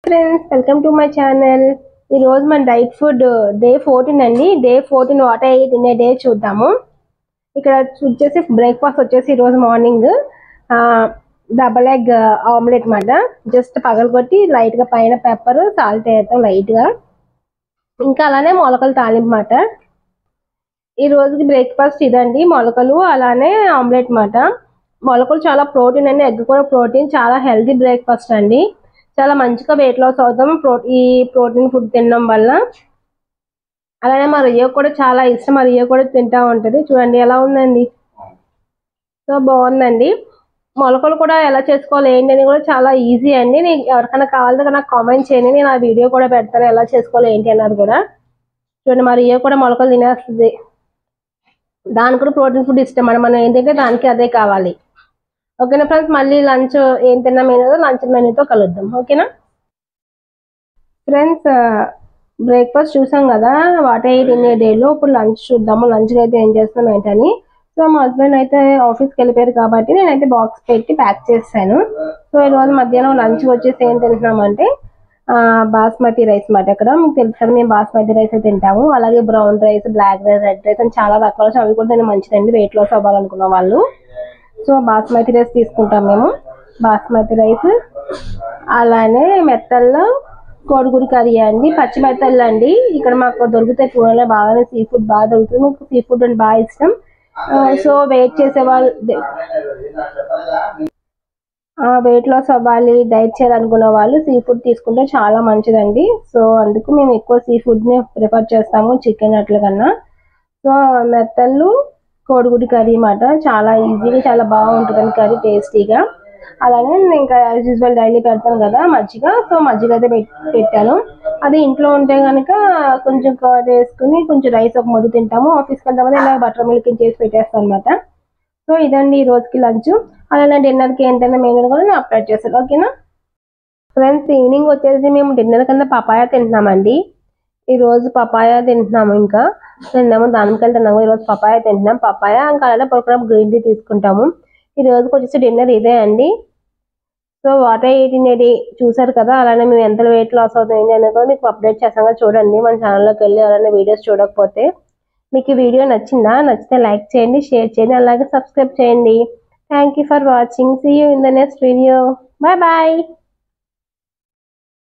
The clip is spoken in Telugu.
Friends welcome to my channel. ఈ రోజు మన డైట్ ఫుడ్ డే 14 అండి. Day 14 what I eat in a day చూద్దాము. ఇక్కడ వచ్చేసి బ్రేక్ఫాస్ట్ వచ్చేసి ఈరోజు మార్నింగ్ డబల్ ఎగ్ ఆమ్లెట్ మాట. జస్ట్ పగలగొట్టి లైట్గా పైన పెప్పర్ సాల్ట్ వేయటం లైట్గా, ఇంకా అలానే మొలకలు తాలింపు మాట. ఈ రోజుకి బ్రేక్ఫాస్ట్ ఇదండి, మొలకలు అలానే ఆమ్లెట్ మాట. మొలకలు చాలా ప్రోటీన్ అండి, ఎగ్ కూడా ప్రోటీన్, చాలా హెల్తీ బ్రేక్ఫాస్ట్ అండి. చాలా మంచిగా వెయిట్ లాస్ అవుతాం ఈ ప్రోటీన్ ఫుడ్ తినడం వల్ల. అలానే మా రియో కూడా చాలా ఇష్టం, మా రియో కూడా తింటా ఉంటుంది. చూడండి ఎలా ఉందండి, సో బాగుందండి. మొలకలు కూడా ఎలా చేసుకోవాలి ఏంటి అని కూడా చాలా ఈజీ అండి. నేను ఎవరికైనా కావాలంటే నాకు కామెంట్ చేయండి, నేను ఆ వీడియో కూడా పెడతాను ఎలా చేసుకోవాలి ఏంటి అన్నది కూడా. చూడండి మా రియో కూడా మొలకలు తినేస్తుంది, దానికి కూడా ప్రోటీన్ ఫుడ్ ఇష్టం మనం ఏంటంటే దానికి అదే కావాలి. ఓకేనా ఫ్రెండ్స్, మళ్ళీ లంచ్ ఏం తిన్నా మెనూ లంచ్ మెనూతో కలుద్దాం. ఓకేనా ఫ్రెండ్స్, బ్రేక్ఫాస్ట్ చూసాం కదా what I eat in a డేలో. ఇప్పుడు లంచ్ చూద్దాము, లంచ్కి అయితే ఏం చేస్తాం ఏంటని. సో మా హస్బెండ్ అయితే ఆఫీస్కి వెళ్ళిపోయారు కాబట్టి నేనైతే బాక్స్ పెట్టి ప్యాక్ చేస్తాను. సో ఈరోజు మధ్యాహ్నం లంచ్ వచ్చేసి ఏం తింటున్నామంటే బాస్మతి రైస్ మాట. ఇక్కడ మీకు తెలుసు కదా మేము బాస్మతి రైస్ తింటాము. అలాగే brown rice, black rice, red rice అని చాలా రకాలు, అవి కూడా నేను మంచిదండి వెయిట్ లాస్ అవ్వాలనుకున్న వాళ్ళు. సో బాస్మతి రైస్ తీసుకుంటాం మేము, బాస్మతి రైస్. అలానే మెత్తల్లో కోడిగుడి కర్రీ అండి, పచ్చి మెత్తళ్ళు అండి. ఇక్కడ మాకు దొరుకుతాయి పూణేలో బాగానే, సీ ఫుడ్ బాగా దొరుకుతుంది, మాకు సీ ఫుడ్ అంటే బాగా ఇష్టం. సో వెయిట్ చేసే వాళ్ళు, వెయిట్ లాస్ అవ్వాలి, డైట్ చేయాలనుకున్న వాళ్ళు సీ ఫుడ్ తీసుకుంటే చాలా మంచిదండి. సో అందుకు మేము ఎక్కువ సీ ఫుడ్ని ప్రిఫర్ చేస్తాము చికెన్ అట్ల కన్నా. సో మెత్తళ్ళు కోడిగుడి కర్రీ మాట, చాలా ఈజీగా చాలా బాగుంటుందండి కర్రీ, టేస్టీగా. అలానే నేను ఇంకా యాజ్ యూజువల్ డైలీ పెడతాను కదా మజ్జిగ, సో మజ్జిగ అయితే పెట్టాను. అది ఇంట్లో ఉంటే కనుక కొంచెం కర్డ్ వేసుకుని కొంచెం రైస్ ఒక ముద్ద తింటాము. ఆఫీస్కి వెళ్తామని ఇలా బటర్ మిల్క్ చేసి పెట్టేస్తాను అనమాట. సో ఇదండి ఈ రోజుకి లంచ్. అలానే డిన్నర్కి ఏంటంటే మెనూ కూడా నేను అప్లోడ్ చేస్తాను. ఓకేనా ఫ్రెండ్స్, ఈవినింగ్ వచ్చేసి మేము డిన్నర్ కింద పపాయ తింటున్నామండి. ఈరోజు పపాయ తింటున్నాము, ఇంకా తిన్నాము దానికల్ తిన్నాము. ఈరోజు పపాయ తింటున్నాం, పపాయ ఇంకా అలానే పడుకున్నప్పుడు గ్రీన్ టీ తీసుకుంటాము. ఈ రోజుకి వచ్చేసి డిన్నర్ ఇదే అండి. So what I eat in a day చూసారు కదా. అలానే మేము ఎంత వెయిట్ లాస్ అవుతుంది అనేది కూడా మీకు అప్డేట్ చేస్తాం కదా, చూడండి మన ఛానల్లోకి వెళ్ళి. అలానే వీడియోస్ చూడకపోతే మీకు ఈ వీడియో నచ్చిందా, నచ్చితే లైక్ చేయండి, షేర్ చేయండి, అలాగే సబ్స్క్రైబ్ చేయండి. Thank you for watching, see you in the next video. Bye bye.